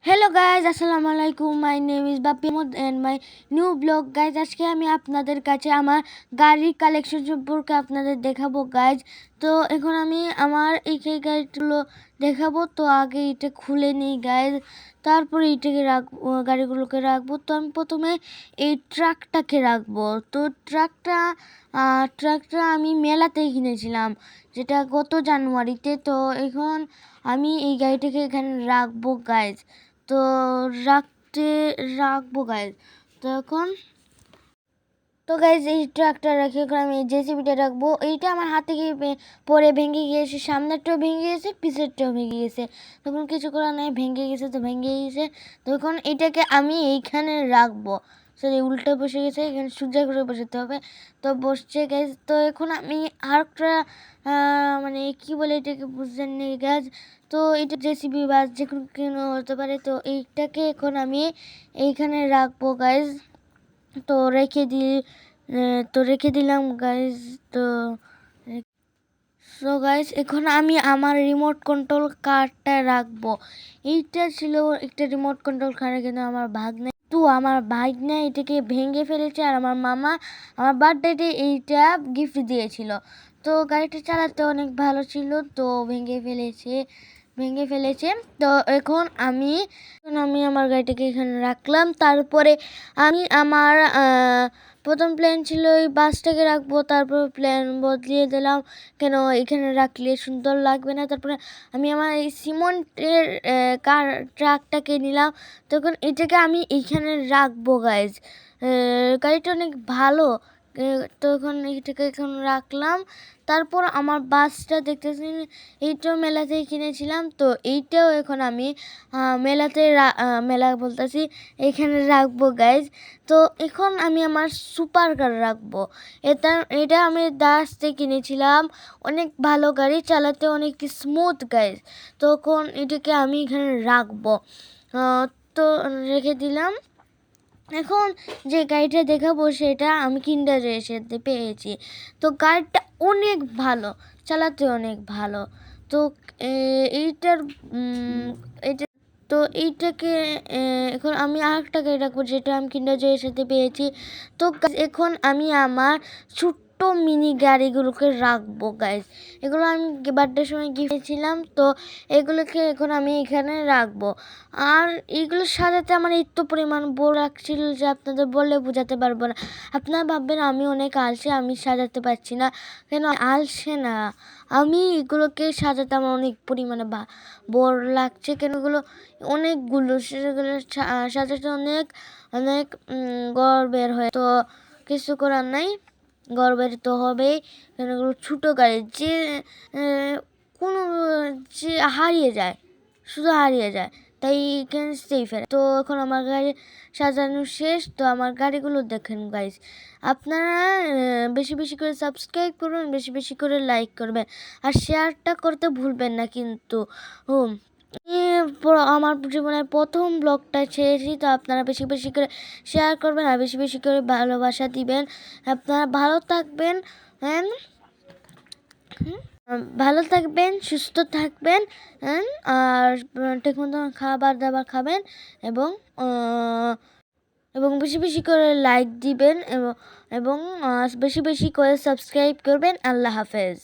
Hello guys, আসসালামু আলাইকুম। My name is Bappi Ahmad and my new blog. Guys, আজকে আমি আপনাদের কাছে আমার গাড়ির কালেকশন সম্পর্কে আপনাদের দেখাবো গাইজ। তো এখন আমি আমার এই গাড়িগুলো দেখাবো। তো আগে এটা খুলে নিই গাইজ, তারপরে এটাকে রাখবো, গাড়িগুলোকে রাখবো। তো আমি প্রথমে এই ট্রাকটাকে রাখবো। তো ট্রাকটা আমি মেলাতেই কিনেছিলাম, যেটা গত জানুয়ারিতে। তো এখন আমি এই গাড়িটাকে এখানে রাখবো গাইজ। তো রাখবো গাইজ। তো গাইজ এই ট্রাকটা রেখে এখন আমি জেসিবিটা রাখবো। এইটা আমার হাত থেকে পরে ভেঙে গিয়েছে, সামনেরটাও ভেঙে গেছে, পিছেরটাও ভেঙে গেছে। তখন কিছু করার নাই, ভেঙে গেছে তো ভেঙে গেছে। তখন এটাকে আমি এইখানে রাখবো। সরি, উল্টে বসে গেছে, এখানে সোজা করে বসাতে হবে। তো বসছে গাইজ। তো এখন আমি আর একটা মানে কি বলে এটাকে বুঝছেন নি গাইজ। তো এটা জেসিবি বা যে কোনো হতে পারে। তো এইটাকে এখন আমি এইখানে রাখবো গাইজ। তো রেখে দিলাম গাইজ। তো গাইজ এখন আমি আমার রিমোট কন্ট্রোল কারটা রাখবো। এইটা ছিল একটা রিমোট কন্ট্রোল কার, কিন্তু আমার ভাগ্নে এটাকে ভেঙে ফেলেছে। আর আমার মামা আমার বার্থডেতে এইটা গিফট দিয়েছিল। তো গাড়িটা চালাতে অনেক ভালো ছিল, তো ভেঙে ফেলেছে। তো এখন আমি আমার গাড়িটাকে এখানে রাখলাম। তারপরে আমি আমার প্রথম প্ল্যান ছিল এই বাসটাকে রাখবো, তারপর প্ল্যান বদলিয়ে দিলাম, কেন এখানে রাখলে সুন্দর লাগবে না। তারপরে আমি আমার এই সিমেন্টের ট্রাকটাকে নিলাম। তখন এটাকে আমি এইখানে রাখবো গাইজ। গাড়িটা অনেক ভালো। তখন এইটাকে এখন রাখলাম। তারপর আমার বাসটা দেখতেছি, এইটাও মেলাতেই কিনেছিলাম। তো এইটাও এখন আমি মেলা বলতেছি এখানে রাখবো গাইজ। তো এখন আমি আমার সুপার কার রাখবো। এটা আমি দাসতে কিনেছিলাম, অনেক ভালো গাড়ি, চালাতে অনেক স্মুথ গাইজ। তখন এটাকে আমি এখানে রাখবো। তো রেখে দিলাম। এখন যে গাড়িটা দেখাবো সেটা আমি কিন্ডার জয়েতে পেয়েছি। তো গাড়িটা অনেক ভালো, চালাতে অনেক ভালো। তো এইটার এটা তো এইটাকে এখন আমি আরেকটা গাড়ি রাখবো, যেটা আমি কিন্ডার জয়ের সাথে পেয়েছি। তো এখন আমি আমার ছোট্ট মিনি গাড়িগুলোকে রাখবো গাইজ। এগুলো আমি বার্থডের সময় গিফট ছিলাম। তো এগুলোকে এখন আমি এখানে রাখবো। আর এইগুলো সাজাতে আমার এত পরিমাণ বোর লাগছিল যে আপনাদের বললে বোঝাতে পারবো না। আপনারা ভাববেন আমি অনেক আলসে, আমি সাজাতে পারছি না। কেন আলসে না, আমি এগুলোকে সাজাতে আমার অনেক পরিমাণে বোর লাগছে। কেন এগুলো অনেকগুলো, সেগুলো সাজাতে অনেক অনেক গর্বের হয়। তো কিছু করার নাই, গর্বের তো হবেই। কেন এগুলো ছোটো গাড়ি, যে কোনো যে হারিয়ে যায়, শুধু হারিয়ে যায়, তাই এখানে স্টেই ফেরে। তো এখন আমার গাড়ি সাজানো শেষ। তো আমার গাড়িগুলো দেখেন গাইজ। আপনারা বেশি বেশি করে সাবস্ক্রাইব করবেন, বেশি বেশি করে লাইক করবেন, আর শেয়ারটা করতে ভুলবেন না কিন্তু। আমার জীবনের প্রথম ব্লগটা ছেড়েছি। তো আপনারা বেশি বেশি করে শেয়ার করবেন আর বেশি বেশি করে ভালোবাসা দিবেন। আপনারা ভালো থাকবেন, সুস্থ থাকবেন, আর ঠিক মতো খাবার দাবার খাবেন, এবং এবং বেশি বেশি করে লাইক দিবেন, এবং বেশি বেশি করে সাবস্ক্রাইব করবেন। আল্লাহ হাফেজ।